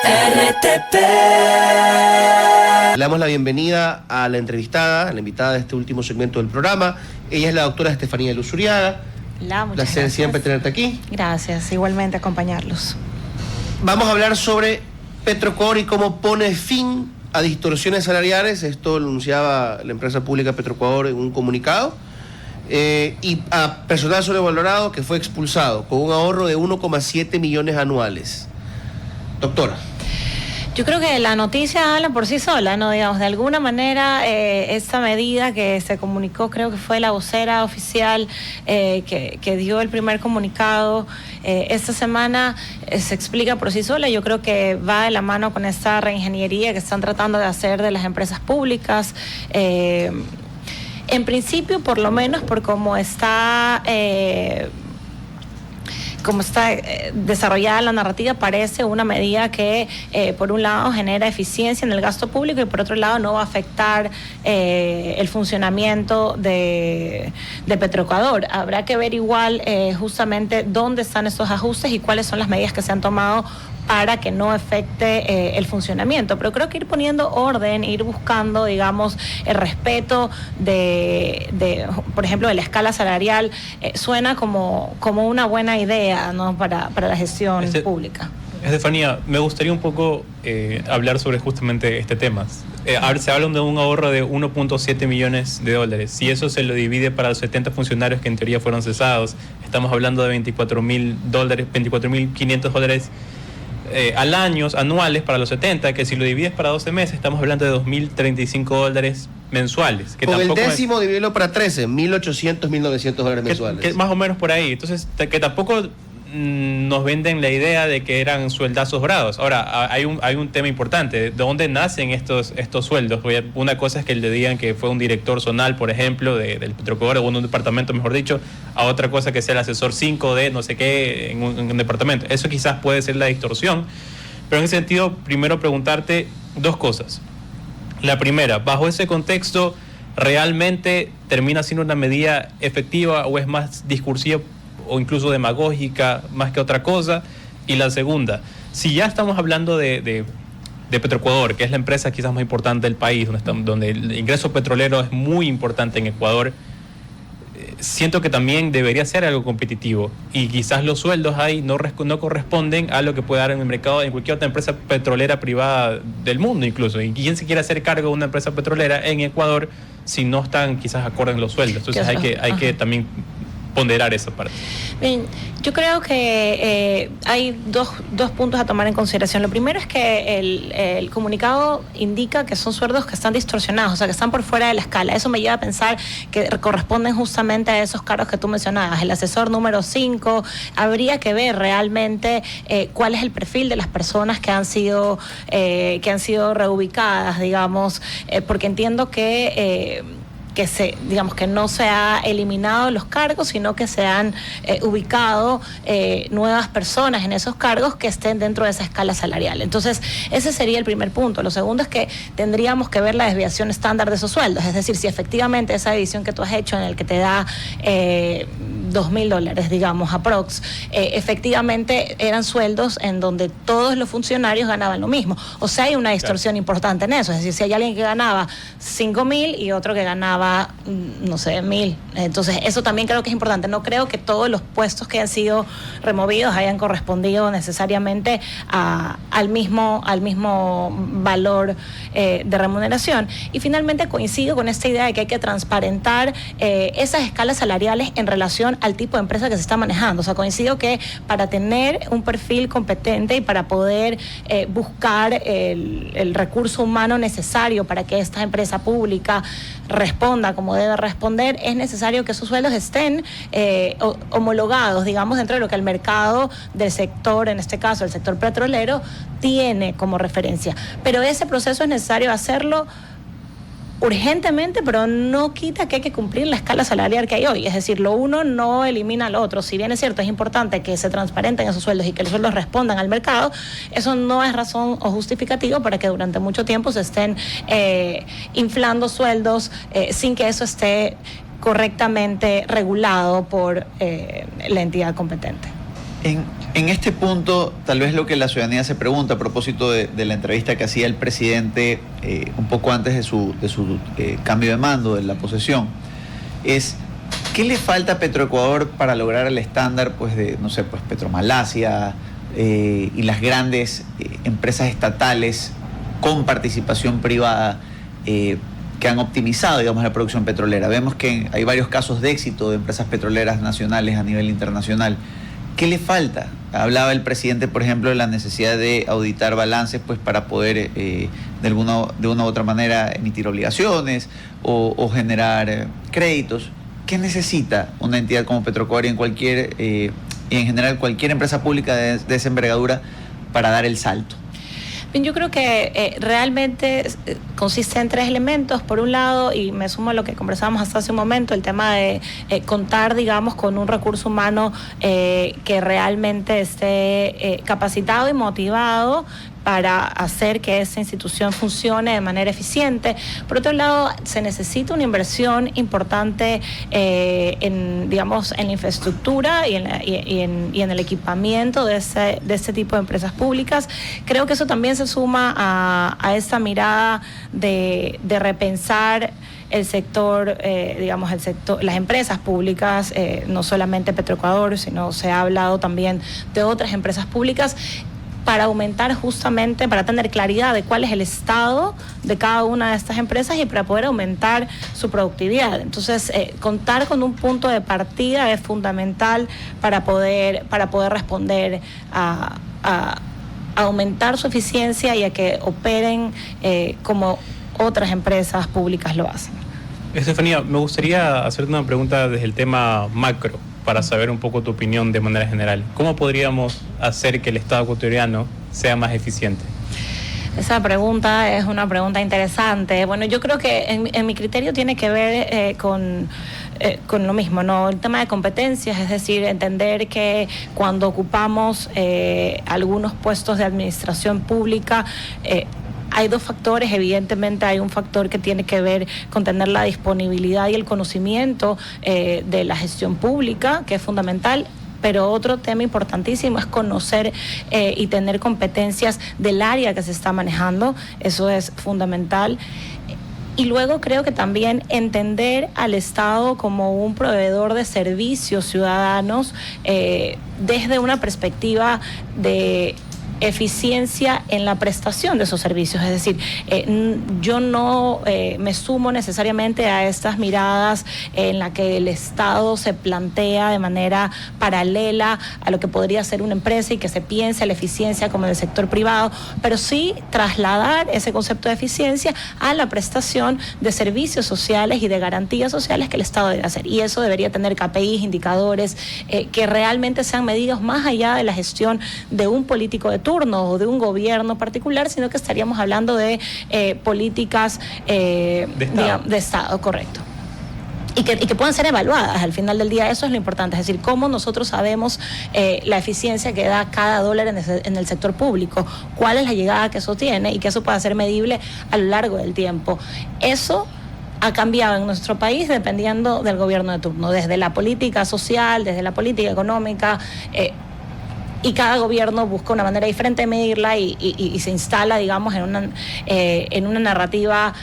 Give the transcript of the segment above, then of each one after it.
RTP. Le damos la bienvenida a la entrevistada, a la invitada de este último segmento del programa. Ella es la doctora Estefanía Luzuriaga. Placer siempre tenerte aquí. Gracias, igualmente acompañarlos. Vamos a hablar sobre Petroecuador y cómo pone fin a distorsiones salariales. Esto lo anunciaba la empresa pública Petroecuador en un comunicado. Y a personal sobrevalorado que fue expulsado con un ahorro de 1,7 millones anuales. Doctora. Yo creo que la noticia habla por sí sola, ¿no? Digamos, de alguna manera, esta medida que se comunicó, creo que fue la vocera oficial que dio el primer comunicado esta semana, se explica por sí sola. Yo creo que va de la mano con esta reingeniería que están tratando de hacer de las empresas públicas. En principio, por lo menos, por cómo está desarrollada la narrativa, parece una medida que por un lado genera eficiencia en el gasto público y por otro lado no va a afectar el funcionamiento de Petroecuador. Habrá que ver igual justamente dónde están estos ajustes y cuáles son las medidas que se han tomado para que no afecte el funcionamiento. Pero creo que ir poniendo orden, ir buscando, digamos, el respeto por ejemplo, de la escala salarial, suena como una buena idea, ¿no? para la gestión pública. Estefanía, me gustaría un poco hablar sobre justamente este tema. Se habla de un ahorro de 1.7 millones de dólares. Si eso se lo divide para los 70 funcionarios que en teoría fueron cesados, estamos hablando de $24.500 al año, anuales para los 70, que si lo divides para 12 meses, estamos hablando de $2.035 mensuales. Que con el tampoco décimo dividirlo para 13, $1.800, $1.900 mensuales. Que más o menos por ahí. Entonces, que tampoco nos venden la idea de que eran sueldazos dorados. Ahora, hay un tema importante. ¿De dónde nacen estos sueldos? Una cosa es que le digan que fue un director zonal, por ejemplo, del Petroecuador, o un departamento, mejor dicho, a otra cosa que sea el asesor 5 de no sé qué en un departamento. Eso quizás puede ser la distorsión. Pero en ese sentido, primero preguntarte dos cosas. La primera, bajo ese contexto, ¿realmente termina siendo una medida efectiva o es más discursiva o incluso demagógica más que otra cosa? Y la segunda, si ya estamos hablando de Petroecuador, que es la empresa quizás más importante del país, donde el ingreso petrolero es muy importante en Ecuador, siento que también debería ser algo competitivo y quizás los sueldos ahí no corresponden a lo que puede dar en el mercado en cualquier otra empresa petrolera privada del mundo incluso. ¿Y quién se quiere hacer cargo de una empresa petrolera en Ecuador si no están quizás acordes los sueldos? Entonces hay que también ponderar esa parte. Bien, yo creo que hay dos puntos a tomar en consideración. Lo primero es que el comunicado indica que son sueldos que están distorsionados, o sea, que están por fuera de la escala. Eso me lleva a pensar que corresponden justamente a esos cargos que tú mencionabas. El asesor número 5, habría que ver realmente cuál es el perfil de las personas que han sido reubicadas, digamos, porque entiendo que no se ha eliminado los cargos, sino que se han ubicado nuevas personas en esos cargos que estén dentro de esa escala salarial. Entonces, ese sería el primer punto. Lo segundo es que tendríamos que ver la desviación estándar de esos sueldos, es decir, si efectivamente esa división que tú has hecho en el que te da $2.000, digamos, aprox, efectivamente eran sueldos en donde todos los funcionarios ganaban lo mismo. O sea, hay una distorsión importante en eso. Es decir, si hay alguien que ganaba 5.000 y otro que ganaba, no sé, 1.000. Entonces, eso también creo que es importante. No creo que todos los puestos que han sido removidos hayan correspondido necesariamente al mismo valor de remuneración. Y finalmente coincido con esta idea de que hay que transparentar esas escalas salariales en relación al tipo de empresa que se está manejando. O sea, coincido que para tener un perfil competente y para poder buscar el recurso humano necesario para que esta empresa pública responda como debe responder, es necesario que esos sueldos estén homologados, digamos, dentro de lo que el mercado del sector, en este caso el sector petrolero, tiene como referencia. Pero ese proceso es necesario hacerlo urgentemente, pero no quita que hay que cumplir la escala salarial que hay hoy. Es decir, lo uno no elimina lo otro. Si bien es cierto, es importante que se transparenten esos sueldos y que los sueldos respondan al mercado, eso no es razón o justificativo para que durante mucho tiempo se estén inflando sueldos sin que eso esté correctamente regulado por la entidad competente. En este punto, tal vez lo que la ciudadanía se pregunta a propósito de la entrevista que hacía el presidente un poco antes de su cambio de mando, de la posesión, es ¿qué le falta a Petroecuador para lograr el estándar de, no sé, Petromalasia y las grandes empresas estatales con participación privada que han optimizado, digamos, la producción petrolera? Vemos que hay varios casos de éxito de empresas petroleras nacionales a nivel internacional. ¿Qué le falta? Hablaba el presidente, por ejemplo, de la necesidad de auditar balances para poder de una u otra manera emitir obligaciones o generar créditos. ¿Qué necesita una entidad como Petroecuador y en general cualquier empresa pública de esa envergadura para dar el salto? Yo creo que realmente consiste en 3 elementos. Por un lado, y me sumo a lo que conversábamos hasta hace un momento, el tema de contar, digamos, con un recurso humano que realmente esté capacitado y motivado para hacer que esa institución funcione de manera eficiente. Por otro lado, se necesita una inversión importante en la infraestructura y en el equipamiento de ese tipo de empresas públicas. Creo que eso también se suma a esta mirada de repensar el sector, las empresas públicas, no solamente Petroecuador, sino se ha hablado también de otras empresas públicas, para aumentar justamente, para tener claridad de cuál es el estado de cada una de estas empresas y para poder aumentar su productividad. Entonces, contar con un punto de partida es fundamental para poder responder a aumentar su eficiencia y a que operen como otras empresas públicas lo hacen. Estefanía, me gustaría hacerte una pregunta desde el tema macro, para saber un poco tu opinión de manera general. ¿Cómo podríamos hacer que el Estado ecuatoriano sea más eficiente? Esa pregunta es una pregunta interesante. Bueno, yo creo que en mi criterio tiene que ver con lo mismo, ¿no? El tema de competencias, es decir, entender que cuando ocupamos algunos puestos de administración pública, hay 2 factores. Evidentemente hay un factor que tiene que ver con tener la disponibilidad y el conocimiento de la gestión pública, que es fundamental, pero otro tema importantísimo es conocer y tener competencias del área que se está manejando. Eso es fundamental. Y luego creo que también entender al Estado como un proveedor de servicios ciudadanos desde una perspectiva de eficiencia en la prestación de esos servicios. Es decir, yo no me sumo necesariamente a estas miradas en la que el Estado se plantea de manera paralela a lo que podría ser una empresa y que se piense la eficiencia como en el sector privado, pero sí trasladar ese concepto de eficiencia a la prestación de servicios sociales y de garantías sociales que el Estado debe hacer. Y eso debería tener KPIs, indicadores que realmente sean medidos más allá de la gestión de un político de turno o de un gobierno particular, sino que estaríamos hablando de políticas de Estado, correcto. Y que puedan ser evaluadas al final del día. Eso es lo importante, es decir, cómo nosotros sabemos la eficiencia que da cada dólar en el sector público, cuál es la llegada que eso tiene y que eso pueda ser medible a lo largo del tiempo. Eso ha cambiado en nuestro país dependiendo del gobierno de turno, desde la política social, desde la política económica, y cada gobierno busca una manera diferente de medirla y se instala, digamos, en una narrativa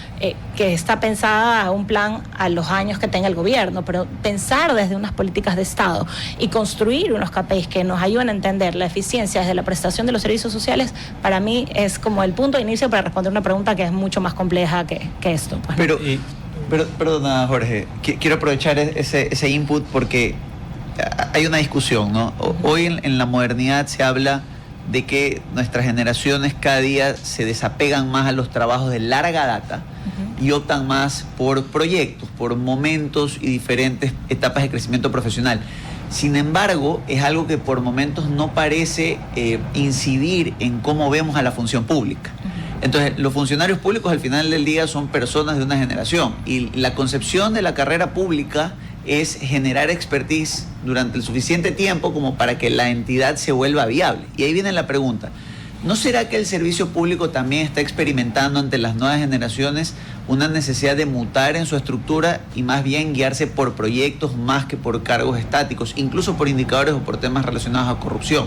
que está pensada a un plan a los años que tenga el gobierno, pero pensar desde unas políticas de Estado y construir unos KPIs que nos ayuden a entender la eficiencia desde la prestación de los servicios sociales, para mí es como el punto de inicio para responder una pregunta que es mucho más compleja que esto. Pues, ¿no? Pero, perdona, Jorge, quiero aprovechar ese input porque hay una discusión, ¿no? Hoy en la modernidad se habla de que nuestras generaciones cada día se desapegan más a los trabajos de larga data y optan más por proyectos, por momentos y diferentes etapas de crecimiento profesional. Sin embargo, es algo que por momentos no parece incidir en cómo vemos a la función pública. Entonces, los funcionarios públicos al final del día son personas de una generación y la concepción de la carrera pública es generar expertise durante el suficiente tiempo como para que la entidad se vuelva viable. Y ahí viene la pregunta. ¿no será que el servicio público también está experimentando ante las nuevas generaciones una necesidad de mutar en su estructura y más bien guiarse por proyectos más que por cargos estáticos, incluso por indicadores o por temas relacionados a corrupción?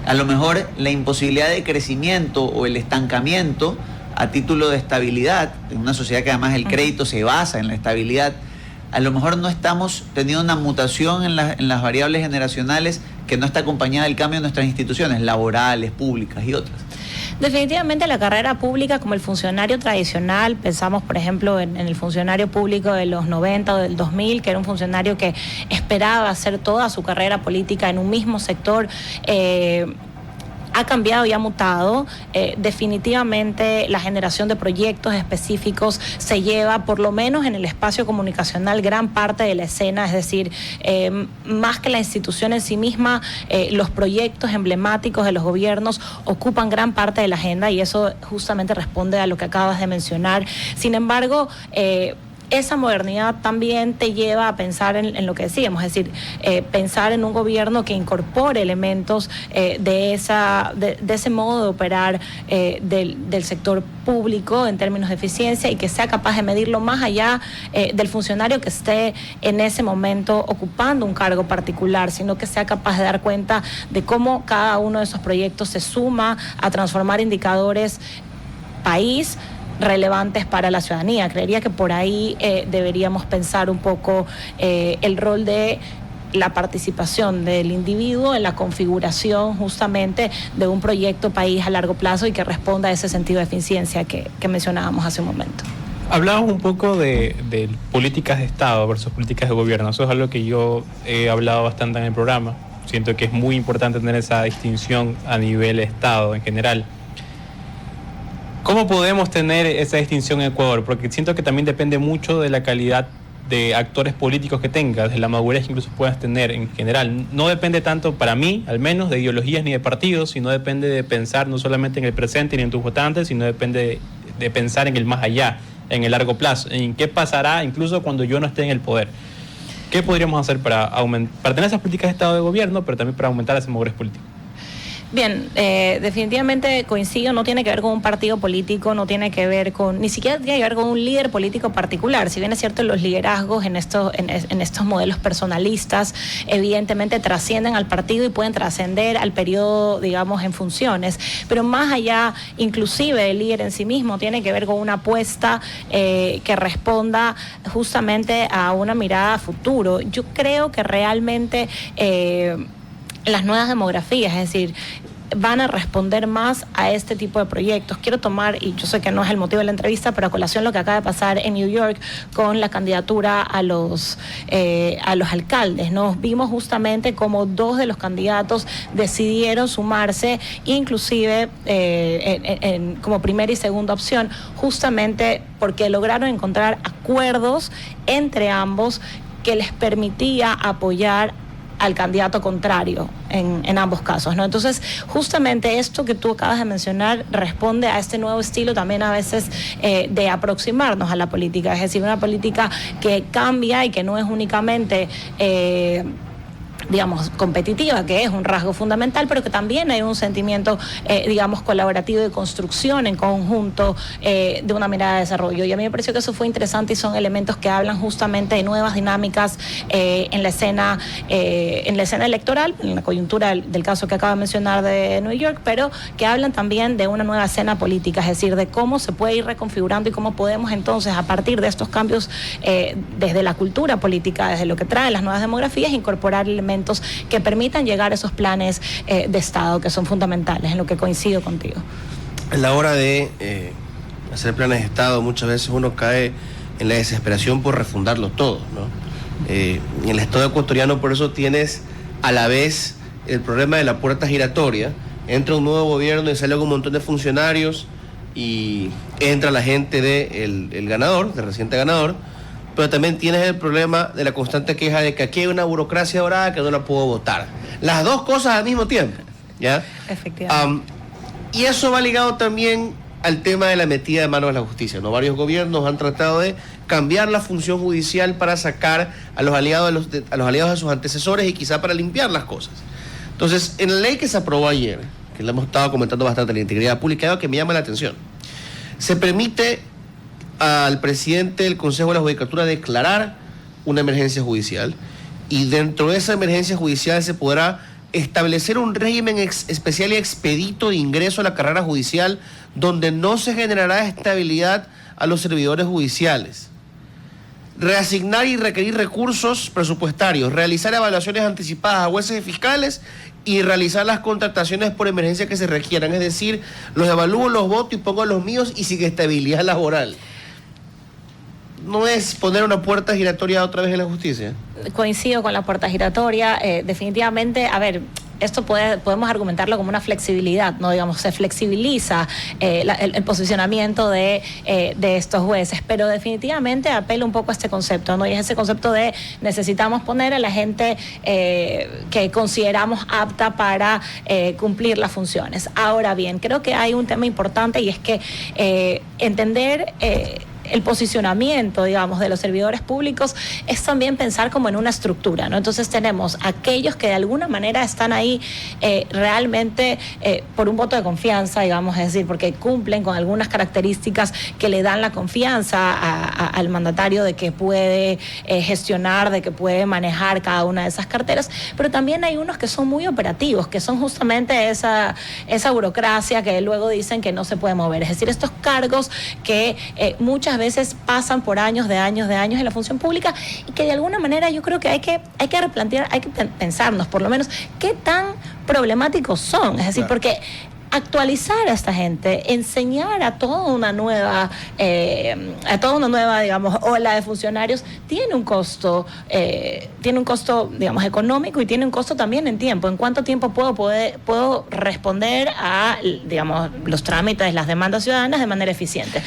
A lo mejor la imposibilidad de crecimiento o el estancamiento a título de estabilidad, en una sociedad que además el crédito se basa en la estabilidad, a lo mejor no estamos teniendo una mutación en las variables generacionales que no está acompañada del cambio en nuestras instituciones laborales, públicas y otras. Definitivamente la carrera pública, como el funcionario tradicional, pensamos por ejemplo en el funcionario público de los 90 o del 2000, que era un funcionario que esperaba hacer toda su carrera política en un mismo sector, ha cambiado y ha mutado. Definitivamente la generación de proyectos específicos se lleva, por lo menos en el espacio comunicacional, gran parte de la escena, es decir, más que la institución en sí misma, los proyectos emblemáticos de los gobiernos ocupan gran parte de la agenda y eso justamente responde a lo que acabas de mencionar. Sin embargo, esa modernidad también te lleva a pensar en lo que decíamos, es decir, pensar en un gobierno que incorpore elementos de ese modo de operar del sector público en términos de eficiencia y que sea capaz de medirlo más allá del funcionario que esté en ese momento ocupando un cargo particular, sino que sea capaz de dar cuenta de cómo cada uno de esos proyectos se suma a transformar indicadores país relevantes para la ciudadanía. Creería que por ahí deberíamos pensar un poco el rol de la participación del individuo en la configuración justamente de un proyecto país a largo plazo y que responda a ese sentido de eficiencia que mencionábamos hace un momento. Hablamos un poco de políticas de Estado versus políticas de gobierno. Eso es algo que yo he hablado bastante en el programa. Siento que es muy importante tener esa distinción a nivel Estado en general. ¿Cómo podemos tener esa distinción en Ecuador? Porque siento que también depende mucho de la calidad de actores políticos que tengas, de la madurez que incluso puedas tener en general. No depende tanto, para mí, al menos, de ideologías ni de partidos, sino depende de pensar no solamente en el presente ni en tus votantes, sino depende de pensar en el más allá, en el largo plazo, en qué pasará incluso cuando yo no esté en el poder. ¿Qué podríamos hacer para tener esas políticas de Estado de gobierno, pero también para aumentar esa madurez política? Bien, definitivamente coincido, no tiene que ver con un partido político, no tiene que ver con, ni siquiera tiene que ver con un líder político particular. Si bien es cierto, los liderazgos en estos modelos personalistas evidentemente trascienden al partido y pueden trascender al periodo, digamos, en funciones, pero más allá, inclusive el líder en sí mismo tiene que ver con una apuesta que responda justamente a una mirada a futuro. Yo creo que realmente las nuevas demografías, es decir, van a responder más a este tipo de proyectos. Quiero tomar, y yo sé que no es el motivo de la entrevista, pero a colación lo que acaba de pasar en New York con la candidatura a los alcaldes, ¿no? Vimos justamente como dos de los candidatos decidieron sumarse, inclusive como primera y segunda opción, justamente porque lograron encontrar acuerdos entre ambos que les permitía apoyar al candidato contrario en ambos casos, ¿no? Entonces, justamente esto que tú acabas de mencionar responde a este nuevo estilo también a veces de aproximarnos a la política, es decir, una política que cambia y que no es únicamente digamos, competitiva, que es un rasgo fundamental, pero que también hay un sentimiento, digamos, colaborativo de construcción en conjunto de una mirada de desarrollo. Y a mí me pareció que eso fue interesante y son elementos que hablan justamente de nuevas dinámicas en la escena electoral, en la coyuntura del caso que acabo de mencionar de New York, pero que hablan también de una nueva escena política, es decir, de cómo se puede ir reconfigurando y cómo podemos entonces, a partir de estos cambios desde la cultura política, desde lo que traen las nuevas demografías, incorporar elementos que permitan llegar a esos planes de Estado que son fundamentales, en lo que coincido contigo. A la hora de hacer planes de Estado, muchas veces uno cae en la desesperación por refundarlos todos, ¿no? En el Estado ecuatoriano, por eso tienes a la vez el problema de la puerta giratoria. Entra un nuevo gobierno y sale con un montón de funcionarios y entra la gente del ganador, del reciente ganador, pero también tienes el problema de la constante queja de que aquí hay una burocracia dorada que no la puedo votar. Las dos cosas al mismo tiempo, ¿ya? Efectivamente. Y eso va ligado también al tema de la metida de mano de la justicia, ¿no? Varios gobiernos han tratado de cambiar la función judicial para sacar a los aliados de sus antecesores y quizá para limpiar las cosas. Entonces, en la ley que se aprobó ayer, que lo hemos estado comentando bastante, la integridad pública, algo que me llama la atención. Se permite al presidente del Consejo de la Judicatura declarar una emergencia judicial, y dentro de esa emergencia judicial se podrá establecer un régimen especial y expedito de ingreso a la carrera judicial donde no se generará estabilidad a los servidores judiciales. Reasignar y requerir recursos presupuestarios, realizar evaluaciones anticipadas a jueces y fiscales y realizar las contrataciones por emergencia que se requieran. Es decir, los evalúo, los voto y pongo los míos y sin estabilidad laboral. ¿No es poner una puerta giratoria otra vez en la justicia? Coincido con la puerta giratoria. Definitivamente, a ver, esto podemos argumentarlo como una flexibilidad, ¿no? Digamos, se flexibiliza el posicionamiento de estos jueces, pero definitivamente apela un poco a este concepto, ¿no? Y es ese concepto de necesitamos poner a la gente que consideramos apta para cumplir las funciones. Ahora bien, creo que hay un tema importante, y es que entender el posicionamiento, digamos, de los servidores públicos es también pensar como en una estructura, ¿no? Entonces tenemos aquellos que de alguna manera están ahí realmente por un voto de confianza, digamos, es decir, porque cumplen con algunas características que le dan la confianza al mandatario de que puede gestionar, de que puede manejar cada una de esas carteras, pero también hay unos que son muy operativos, que son justamente esa burocracia que luego dicen que no se puede mover, es decir, estos cargos que muchas veces pasan por años en la función pública, y que de alguna manera yo creo que hay que replantear, hay que pensarnos por lo menos qué tan problemáticos son, es decir, porque actualizar a esta gente, enseñar a toda una nueva, digamos, ola de funcionarios, tiene un costo, digamos, económico, y tiene un costo también en tiempo. ¿En cuánto tiempo puedo responder a, digamos, los trámites, las demandas ciudadanas de manera eficiente?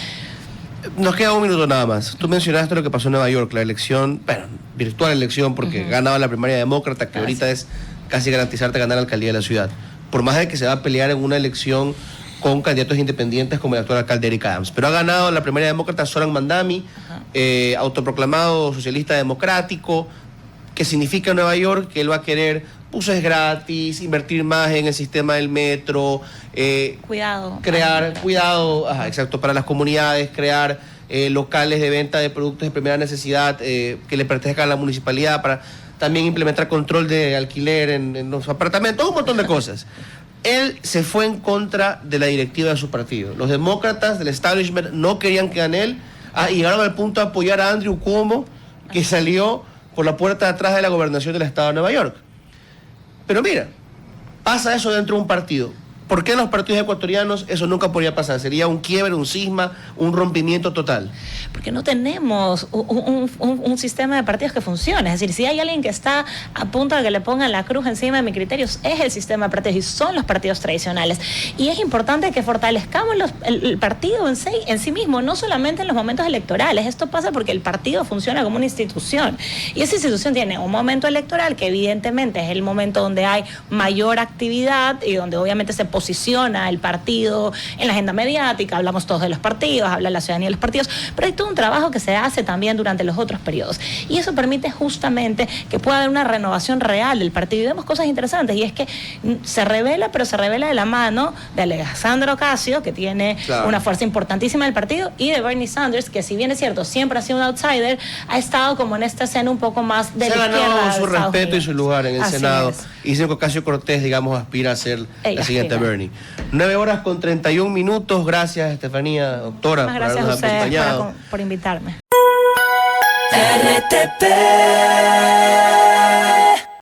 Nos queda un minuto nada más. Tú mencionaste lo que pasó en Nueva York, la elección, bueno, virtual elección, porque ganaba la primaria demócrata, que ahorita es casi garantizarte ganar la alcaldía de la ciudad. Por más de que se va a pelear en una elección con candidatos independientes como el actual alcalde Eric Adams. Pero ha ganado la primaria demócrata Zoran Mandami, autoproclamado socialista democrático, que significa en Nueva York que él va a querer buses gratis, invertir más en el sistema del metro, exacto, para las comunidades, crear locales de venta de productos de primera necesidad que le pertenezcan a la municipalidad, para también implementar control de alquiler en los apartamentos, un montón de cosas. Él se fue en contra de la directiva de su partido. Los demócratas del establishment no querían que gane él, y llegaron al punto de apoyar a Andrew Cuomo, que salió por la puerta de atrás de la gobernación del estado de Nueva York. Pero mira, pasa eso dentro de un partido. ¿Por qué en los partidos ecuatorianos eso nunca podría pasar? Sería un quiebre, un cisma, un rompimiento total. Porque no tenemos un sistema de partidos que funcione. Es decir, si hay alguien que está a punto de que le pongan la cruz encima de mis criterios, es el sistema de partidos, y son los partidos tradicionales. Y es importante que fortalezcamos el partido en sí mismo, no solamente en los momentos electorales. Esto pasa porque el partido funciona como una institución. Y esa institución tiene un momento electoral, que evidentemente es el momento donde hay mayor actividad y donde obviamente se posiciona el partido en la agenda mediática. Hablamos todos de los partidos, habla la ciudadanía de los partidos, pero hay todo un trabajo que se hace también durante los otros periodos, y eso permite justamente que pueda haber una renovación real del partido. Y vemos cosas interesantes, y es que se revela, pero se revela de la mano de Alexandra Ocasio, que tiene una fuerza importantísima del partido, y de Bernie Sanders, que si bien es cierto, siempre ha sido un outsider, ha estado como en esta escena un poco más de la izquierda. Se ha ganado su respeto y su lugar en el Senado. Y dice que Ocasio-Cortez, digamos, aspira a ser la siguiente Bernie. 9:31. Gracias, Estefanía, doctora, por habernos acompañado. Por invitarme. RTP